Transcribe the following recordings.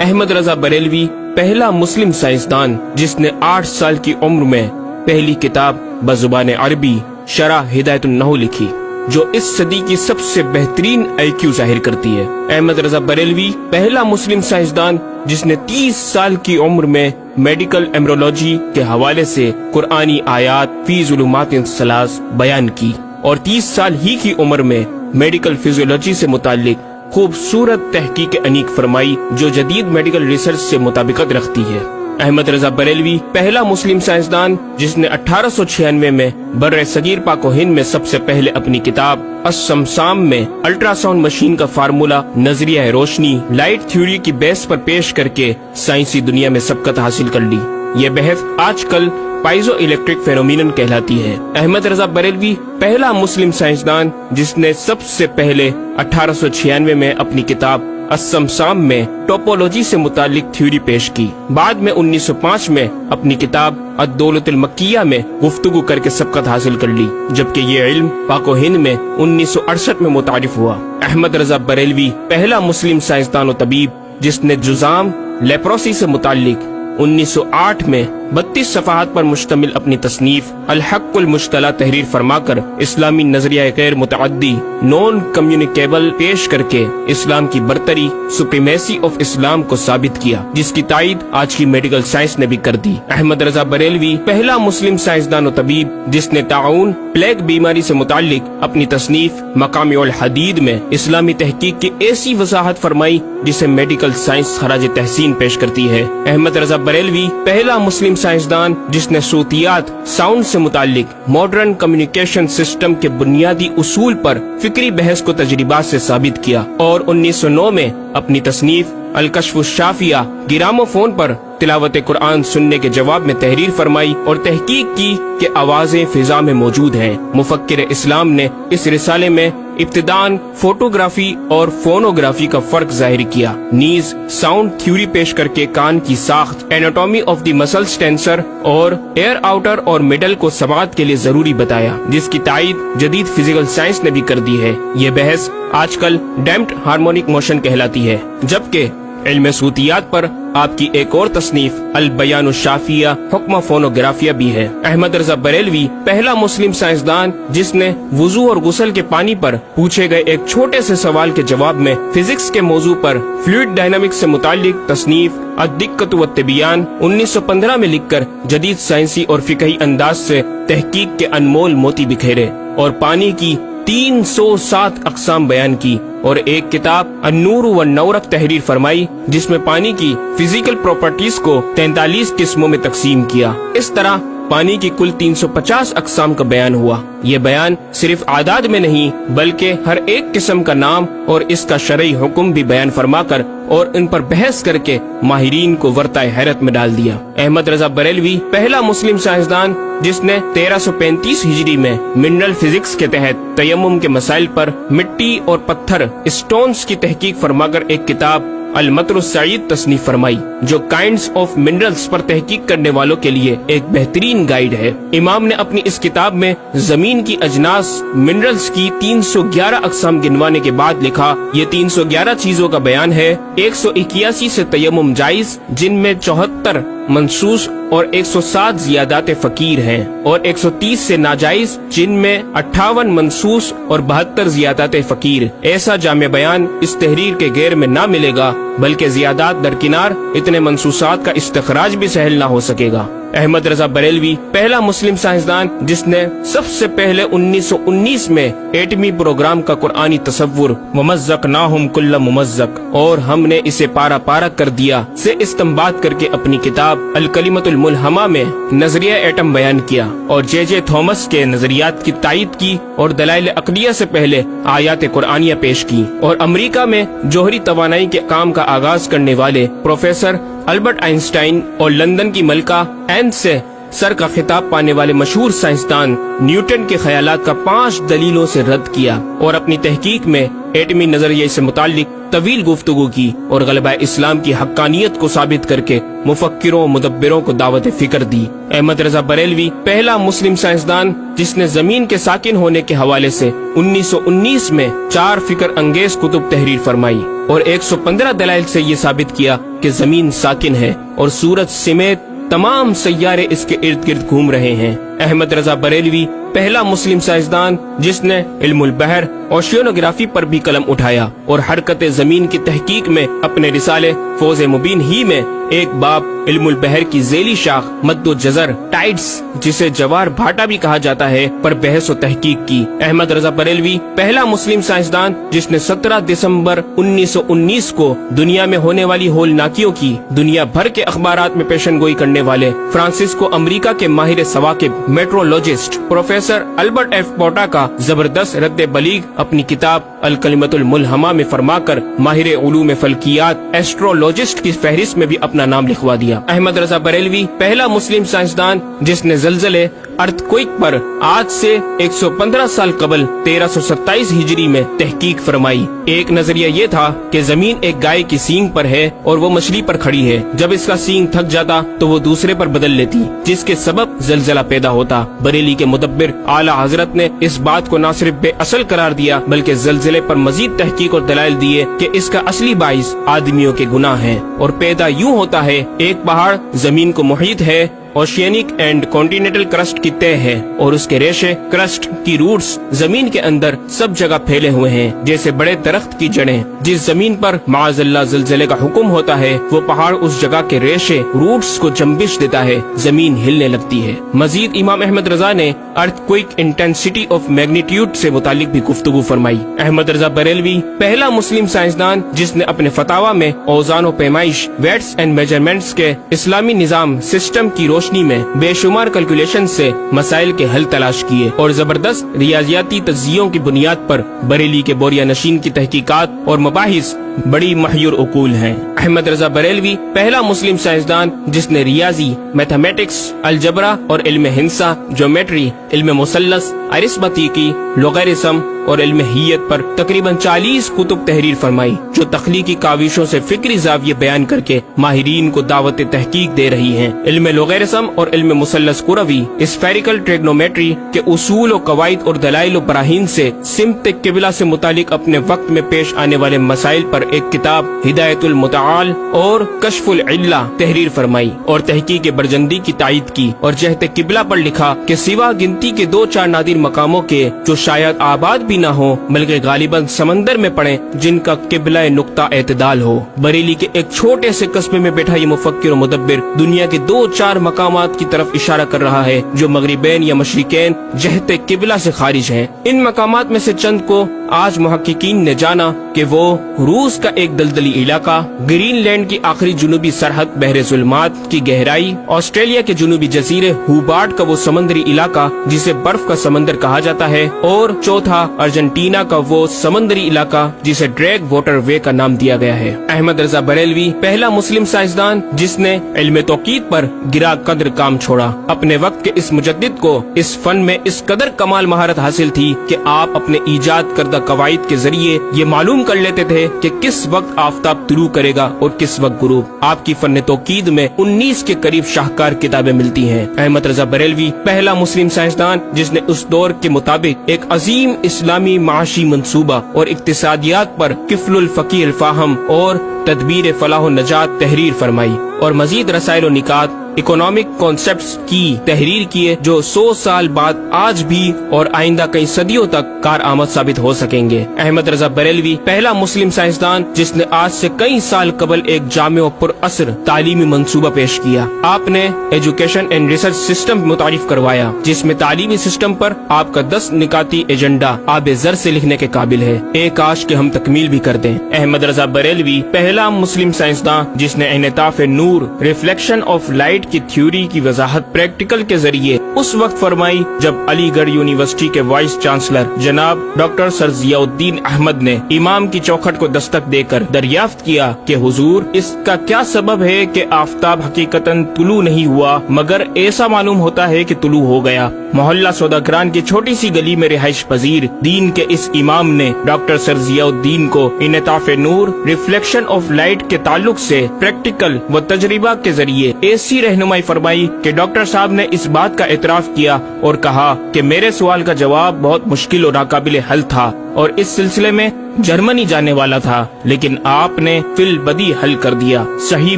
احمد رضا بریلوی پہلا مسلم سائنسدان جس نے 8 سال کی عمر میں پہلی کتاب بزبان عربی شرح ہدایت النحو لکھی، جو اس صدی کی سب سے بہترین IQ ظاہر کرتی ہے۔ احمد رضا بریلوی پہلا مسلم سائنسدان جس نے 30 سال کی عمر میں میڈیکل ایمرولوجی کے حوالے سے قرآنی آیات فی ظلمات ثلاث بیان کی، اور 30 سال ہی کی عمر میں میڈیکل فزیولوجی سے متعلق خوبصورت تحقیق انیق فرمائی، جو جدید میڈیکل ریسرچ سے مطابقت رکھتی ہے۔ احمد رضا بریلوی پہلا مسلم سائنسدان جس نے 1896 میں بر صغیر پاک و ہند میں سب سے پہلے اپنی کتاب السمسام میں الٹرا ساؤنڈ مشین کا فارمولا نظریہ روشنی لائٹ تھیوری کی بیس پر پیش کر کے سائنسی دنیا میں سبقت حاصل کر لی۔ یہ بحث آج کل پائزو الیکٹرک فینومینن کہلاتی ہے۔ احمد رضا بریلوی پہلا مسلم سائنسدان جس نے سب سے پہلے 1896 میں اپنی کتاب السمسام میں ٹوپولوجی سے متعلق تھیوری پیش کی۔ بعد میں 1905 میں اپنی کتاب الدولۃ المکیہ میں گفتگو کر کے سبقت حاصل کر لی، جبکہ یہ علم پاک و ہند میں 1968 میں متعارف ہوا۔ احمد رضا بریلوی پہلا مسلم سائنسدان و طبیب جس نے جذام لیپروسی سے متعلق 1908 میں 32 صفحات پر مشتمل اپنی تصنیف الحق المشتلہ تحریر فرما کر اسلامی نظریہ غیر متعدی نون کمیونیکیبل پیش کر کے اسلام کی برتری سپریمیسی آف اسلام کو ثابت کیا، جس کی تائید آج کی میڈیکل سائنس نے بھی کر دی۔ احمد رضا بریلوی پہلا مسلم سائنسدان و طبیب جس نے طاعون پلیگ بیماری سے متعلق اپنی تصنیف مقامع الحدید میں اسلامی تحقیق کی ایسی وضاحت فرمائی جسے میڈیکل سائنس خراج تحسین پیش کرتی ہے۔ احمد رضا بریلوی پہلا مسلم سائنسدان جس نے صوتیات ساؤنڈ سے متعلق ماڈرن کمیونیکیشن سسٹم کے بنیادی اصول پر فکری بحث کو تجربات سے ثابت کیا، اور 1909 میں اپنی تصنیف الکشف الشافیہ گرامو فون پر تلاوت قرآن سننے کے جواب میں تحریر فرمائی اور تحقیق کی کہ آوازیں فضا میں موجود ہیں۔ مفکر اسلام نے اس رسالے میں ابتداً فوٹوگرافی اور فونوگرافی کا فرق ظاہر کیا، نیز ساؤنڈ تھیوری پیش کر کے کان کی ساخت anatomy of the muscles tensor اور ایئر آؤٹر اور مڈل کو سماعت کے لیے ضروری بتایا، جس کی تائید جدید فزیکل سائنس نے بھی کر دی ہے۔ یہ بحث آج کل ڈیمپڈ ہارمونک موشن کہلاتی ہے، جبکہ علم صوتیات پر آپ کی ایک اور تصنیف البیان الشافیہ حکم فونوگرافیہ بھی ہے۔ احمد رضا بریلوی پہلا مسلم سائنسدان جس نے وضو اور غسل کے پانی پر پوچھے گئے ایک چھوٹے سے سوال کے جواب میں فزکس کے موضوع پر فلوئڈ ڈائنامکس سے متعلق تصنیف الدقۃ والتبیان 1915 میں لکھ کر جدید سائنسی اور فقہی انداز سے تحقیق کے انمول موتی بکھیرے، اور پانی کی 307 اقسام بیان کی، اور ایک کتاب النور والنورق تحریر فرمائی جس میں پانی کی فزیکل پراپرٹیز کو 43 قسموں میں تقسیم کیا۔ اس طرح پانی کی کل 350 اقسام کا بیان ہوا۔ یہ بیان صرف اعداد میں نہیں بلکہ ہر ایک قسم کا نام اور اس کا شرعی حکم بھی بیان فرما کر اور ان پر بحث کر کے ماہرین کو ورطۂ حیرت میں ڈال دیا۔ احمد رضا بریلوی پہلا مسلم سائنسدان جس نے 1335 ہجری میں منرل فزکس کے تحت تیمم کے مسائل پر مٹی اور پتھر اسٹونز کی تحقیق فرما کر ایک کتاب المطر السعید تصنیف فرمائی، جو کائنڈز آف منرلز پر تحقیق کرنے والوں کے لیے ایک بہترین گائیڈ ہے۔ امام نے اپنی اس کتاب میں زمین کی اجناس منرلز کی 311 اقسام گنوانے کے بعد لکھا، یہ 311 چیزوں کا بیان ہے۔ 181 سے تیمم جائز جن میں 74 منصوص اور 107 زیادات فقیر ہیں، اور 130 سے ناجائز جن میں 58 منصوص اور 72 زیادات فقیر۔ ایسا جامع بیان اس تحریر کے غیر میں نہ ملے گا، بلکہ زیادات درکنار اتنے منصوصات کا استخراج بھی سہل نہ ہو سکے گا۔ احمد رضا بریلوی پہلا مسلم سائنسدان جس نے سب سے پہلے 1919 میں ایٹمی پروگرام کا قرآنی تصور ومزقناہم کل ممزق اور ہم نے اسے پارا پارا کر دیا سے استنباط کر کے اپنی کتاب الکلمۃ الملہمہ میں نظریہ ایٹم بیان کیا، اور جے تھامس کے نظریات کی تائید کی اور دلائل عقلیہ سے پہلے آیات قرآنیہ پیش کی، اور امریکہ میں جوہری توانائی کے کام کا آغاز کرنے والے پروفیسر البرٹ آئنسٹائن اور لندن کی ملکہ این سے سر کا خطاب پانے والے مشہور سائنسدان نیوٹن کے خیالات کا 5 دلیلوں سے رد کیا، اور اپنی تحقیق میں ایٹمی نظریے سے متعلق طویل گفتگو کی اور غلبہ اسلام کی حقانیت کو ثابت کر کے مفکروں مدبروں کو دعوت فکر دی۔ احمد رضا بریلوی پہلا مسلم سائنسدان جس نے زمین کے ساکن ہونے کے حوالے سے 1919 میں 4 فکر انگیز کتب تحریر فرمائی اور 115 دلائل سے یہ ثابت کیا کہ زمین ساکن ہے اور سورج سمیت تمام سیارے اس کے ارد گرد گھوم رہے ہیں۔ احمد رضا بریلوی پہلا مسلم سائنسدان جس نے علم البحر اوشینوگرافی پر بھی قلم اٹھایا اور حرکت زمین کی تحقیق میں اپنے رسالے فوز مبین ہی میں ایک باب علم البحر کی ذیلی شاخ مد و جزر ٹائڈز جسے جوار بھاٹا بھی کہا جاتا ہے پر بحث و تحقیق کی۔ احمد رضا بریلوی پہلا مسلم سائنسدان جس نے 17 دسمبر 1919 کو دنیا میں ہونے والی ہولناکیوں کی دنیا بھر کے اخبارات میں پیشن گوئی کرنے والے فرانسسکو امریکہ کے ماہر ثواقب میٹرولوجسٹ پروفیسر البرٹ ایف پوٹا کا زبردست رد بلیغ اپنی کتاب الکلمۃ الملہمہ میں فرما کر ماہر علوم فلکیات ایسٹرولوجسٹ کی فہرست میں بھی اپنا نام لکھوا دیا۔ احمد رضا بریلوی پہلا مسلم سائنسدان جس نے زلزلے ارتھکوئک پر آج سے 115 سال قبل 1327 ہجری میں تحقیق فرمائی۔ ایک نظریہ یہ تھا کہ زمین ایک گائے کی سینگ پر ہے اور وہ مچھلی پر کھڑی ہے، جب اس کا سینگ تھک جاتا تو وہ دوسرے پر بدل لیتی جس کے سبب زلزلہ پیدا ہوتا۔ بریلی کے مدبر اعلی حضرت نے اس بات کو نہ صرف بے اصل قرار دیا بلکہ زلزلے پر مزید تحقیق اور دلائل دیے کہ اس کا اصلی باعث آدمیوں کے گناہ ہیں اور پیدا یوں ہوتا ہے۔ ایک پہاڑ زمین کو محیط ہے، اوشینک اینڈ کانٹیننٹل کرسٹ کی تہ ہے اور اس کے ریشے کرسٹ کی روٹس زمین کے اندر سب جگہ پھیلے ہوئے ہیں جیسے بڑے درخت کی جڑیں۔ جس زمین پر معاذ اللہ زلزلے کا حکم ہوتا ہے وہ پہاڑ اس جگہ کے ریشے روٹس کو جنبش دیتا ہے، زمین ہلنے لگتی ہے۔ مزید امام احمد رضا نے ارتھ کوئک انٹینسٹی آف میگنیٹیوڈ سے متعلق بھی گفتگو فرمائی۔ احمد رضا بریلوی پہلا مسلم سائنسدان جس نے اپنے فتاوی میں اوزان و پیمائش ویٹس اینڈ میجرمنٹس کے اسلامی نظام سسٹم کی روشنی میں بے شمار کیلکولیشن سے مسائل کے حل تلاش کیے اور زبردست ریاضیاتی تجزیوں کی بنیاد پر بریلی کے بوریا نشین کی تحقیقات اور مباحث بڑی محیر عقول ہیں۔ احمد رضا بریلوی پہلا مسلم سائنسدان جس نے ریاضی، میتھمیٹکس، الجبرا اور علم ہندسہ، جیومیٹری، علم مثلث، ارثمیٹکی، لوگرثم اور علم ہیت پر تقریباً 40 کتب تحریر فرمائی جو تخلیقی کاوشوں سے فکری زاویے بیان کر کے ماہرین کو دعوت تحقیق دے رہی ہیں۔ علم لوگرثم اور علم مثلث کروی، اسفیریکل ٹریگنومیٹری کے اصول و قواعد اور دلائل و براہین سے سمت قبلہ سے متعلق اپنے وقت میں پیش آنے والے مسائل پر ایک کتاب ہدایت المتعال اور کشف العلہ تحریر فرمائی اور تحقیق برجندی کی تائید کی اور جہت قبلہ پر لکھا کہ سوا گنتی کے 2-4 نادر مقاموں کے جو شاید آباد بھی نہ ہو بلکہ غالباً سمندر میں پڑے جن کا قبلہ نقطہ اعتدال ہو۔ بریلی کے ایک چھوٹے سے قصبے میں بیٹھا یہ مفکر و مدبر دنیا کے 2-4 مقامات کی طرف اشارہ کر رہا ہے جو مغربین یا مشرقین جہت قبلہ سے خارج ہیں۔ ان مقامات میں سے چند کو آج محققین نے جانا کہ وہ روس کا ایک دلدلی علاقہ، گرین لینڈ کی آخری جنوبی سرحد بحر ظلمات کی گہرائی، آسٹریلیا کے جنوبی جزیرے ہوبارٹ کا وہ سمندری علاقہ جسے برف کا سمندر کہا جاتا ہے، اور چوتھا ارجنٹینا کا وہ سمندری علاقہ جسے ڈریگ واٹر وے کا نام دیا گیا ہے۔ احمد رضا بریلوی پہلا مسلم سائنسدان جس نے علم توقید پر گرا قدر کام چھوڑا۔ اپنے وقت کے اس مجدد کو اس فن میں اس قدر کمال مہارت حاصل تھی کہ آپ اپنے ایجاد کردہ قواعد کے ذریعے یہ معلوم کر لیتے تھے کہ کس وقت آفتاب طلوع کرے گا اور کس وقت غروب۔ آپ کی فن توقید میں 19 کے قریب شاہکار کتابیں ملتی ہیں۔ احمد رضا بریلوی پہلا مسلم سائنسدان جس نے اس دور کے مطابق ایک عظیم اسلامی معاشی منصوبہ اور اقتصادیات پر کفل الفقیہ الفاہم اور تدبیر فلاح و نجات تحریر فرمائی اور مزید رسائل و نکات اکنامک کانسیپٹس کی تحریر کیے جو 100 سال بعد آج بھی اور آئندہ کئی صدیوں تک کارآمد ثابت ہو سکیں گے۔ احمد رضا بریلوی پہلا مسلم سائنسدان جس نے آج سے کئی سال قبل ایک جامع و پر اثر تعلیمی منصوبہ پیش کیا۔ آپ نے ایجوکیشن اینڈ ریسرچ سسٹم متعارف کروایا جس میں تعلیمی سسٹم پر آپ کا 10 نکاتی ایجنڈا آب زر سے لکھنے کے قابل ہے، ایک کاش کہ ہم تکمیل بھی کر دیں۔ احمد رضا بریلوی پہلا مسلم سائنسدان جس نے انعطاف نور ریفلیکشن آف لائٹ کی تھیوری کی وضاحت پریکٹیکل کے ذریعے اس وقت فرمائی جب علی گڑھ یونیورسٹی کے وائس چانسلر جناب ڈاکٹر سر ضیاء الدین احمد نے امام کی چوکھٹ کو دستک دے کر دریافت کیا کہ حضور اس کا کیا سبب ہے کہ آفتاب حقیقتاً طلوع نہیں ہوا مگر ایسا معلوم ہوتا ہے کہ طلوع ہو گیا۔ محلہ سوداگران کی چھوٹی سی گلی میں رہائش پذیر دین کے اس امام نے ڈاکٹر سر ضیاء الدین کو انعطاف نور ریفلیکشن آف لائٹ کے تعلق سے پریکٹیکل و تجربہ کے ذریعے ایسی رہنمائی فرمائی کہ ڈاکٹر صاحب نے اس بات کا اعتراف کیا اور کہا کہ میرے سوال کا جواب بہت مشکل اور ناقابل حل تھا اور اس سلسلے میں جرمنی جانے والا تھا، لیکن آپ نے فی البدی حل کر دیا۔ صحیح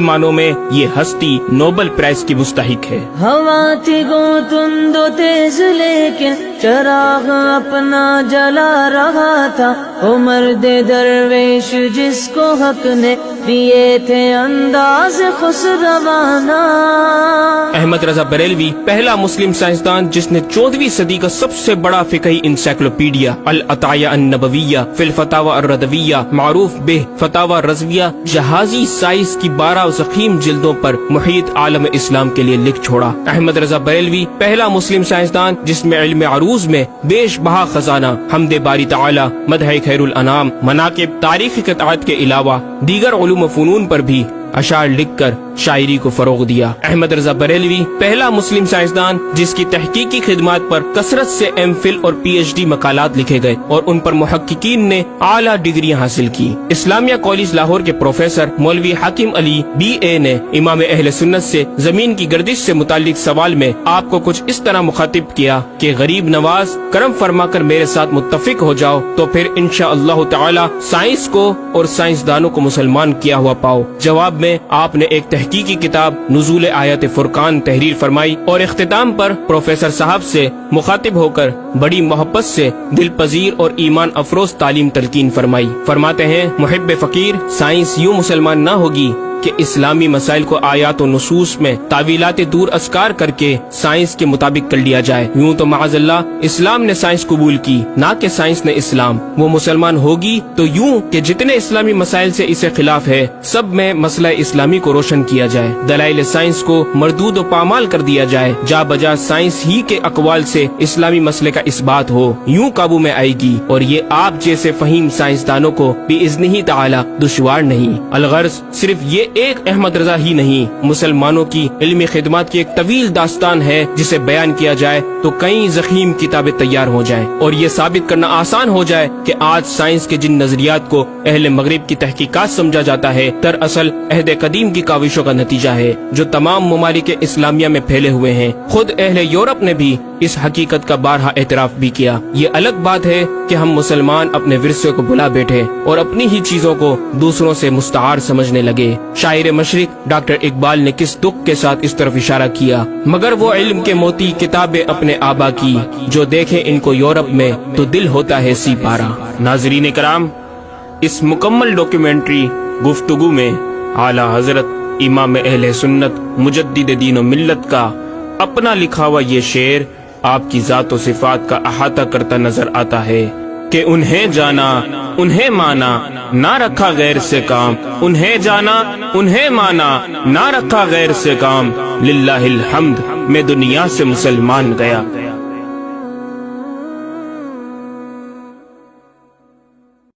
معنوں میں یہ ہستی نوبل پرائز کی مستحق ہے۔ ہوا تھی گو تند و تیز لیکن چراغ اپنا جلا رہا تھا، وہ مرد درویش جس کو حق نے دیے تھے انداز خسروانہ۔ احمد رضا بریلوی پہلا مسلم سائنسدان جس نے 14ویں صدی کا سب سے بڑا فقہی انسائکلوپیڈیا العطایہ النبویہ فی الفتاوی الرضویہ معروف بہ فتاوی رضویہ جہازی سائنس کی 12 ضخیم جلدوں پر محیط عالم اسلام کے لیے لکھ چھوڑا۔ احمد رضا بریلوی پہلا مسلم سائنسدان جس میں علم عروض میں بیش بہا خزانہ حمد باری تعالی، مدح خیر الانام، مناقب، تاریخی قطعات کے علاوہ دیگر علوم و فنون پر بھی اشعار لکھ کر شاعری کو فروغ دیا۔ احمد رضا بریلوی پہلا مسلم سائنسدان جس کی تحقیقی خدمات پر کثرت سے ایم فل اور پی ایچ ڈی مقالات لکھے گئے اور ان پر محققین نے اعلیٰ ڈگریاں حاصل کی۔ اسلامیہ کالج لاہور کے پروفیسر مولوی حاکم علی بی اے نے امام اہل سنت سے زمین کی گردش سے متعلق سوال میں آپ کو کچھ اس طرح مخاطب کیا کہ غریب نواز کرم فرما کر میرے ساتھ متفق ہو جاؤ تو پھر انشاءاللہ تعالی سائنس کو اور سائنسدانوں کو مسلمان کیا ہوا پاؤ۔ جواب میں آپ نے ایک تحقیقی کتاب نزول آیات فرقان تحریر فرمائی اور اختتام پر پروفیسر صاحب سے مخاطب ہو کر بڑی محبت سے دل پذیر اور ایمان افروز تعلیم تلقین فرمائی۔ فرماتے ہیں محب فقیر سائنس یوں مسلمان نہ ہوگی کہ اسلامی مسائل کو آیات و نصوص میں تعویلات دور اسکار کر کے سائنس کے مطابق کر لیا جائے۔ یوں تو معاذ اللہ اسلام نے سائنس قبول کی نہ کہ سائنس نے اسلام۔ وہ مسلمان ہوگی تو یوں کہ جتنے اسلامی مسائل سے اسے خلاف ہے سب میں مسئلہ اسلامی کو روشن کیا جائے، دلائل سائنس کو مردود و پامال کر دیا جائے، جا بجا سائنس ہی کے اقوال سے اسلامی مسئلے کا اثبات ہو، یوں قابو میں آئے گی۔ اور یہ آپ جیسے فہیم سائنسدانوں کو بِإِذْنِهِ تعالی دشوار نہیں۔ الغرض صرف یہ ایک احمد رضا ہی نہیں، مسلمانوں کی علمی خدمات کی ایک طویل داستان ہے جسے بیان کیا جائے تو کئی ضخیم کتابیں تیار ہو جائیں اور یہ ثابت کرنا آسان ہو جائے کہ آج سائنس کے جن نظریات کو اہل مغرب کی تحقیقات سمجھا جاتا ہے دراصل عہد قدیم کی کاوشوں کا نتیجہ ہے جو تمام ممالک اسلامیہ میں پھیلے ہوئے ہیں۔ خود اہل یورپ نے بھی اس حقیقت کا بارہا اعتراف بھی کیا۔ یہ الگ بات ہے کہ ہم مسلمان اپنے ورثے کو بھلا بیٹھے اور اپنی ہی چیزوں کو دوسروں سے مستعار سمجھنے لگے۔ شاعر مشرق ڈاکٹر اقبال نے کس دکھ کے ساتھ اس طرف اشارہ کیا، مگر وہ علم کے موتی کتابیں اپنے آبا کی، جو دیکھے ان کو یورپ میں تو دل ہوتا ہے سی پارا۔ ناظرین کرام، اس مکمل ڈاکیومنٹری گفتگو میں اعلیٰ حضرت امام اہل سنت مجدد دین و ملت کا اپنا لکھا ہوا یہ شعر آپ کی ذات و صفات کا احاطہ کرتا نظر آتا ہے کہ انہیں جانا انہیں مانا نہ رکھا غیر سے کام، انہیں جانا انہیں مانا نہ رکھا غیر سے کام، للہ الحمد میں دنیا سے مسلمان گیا۔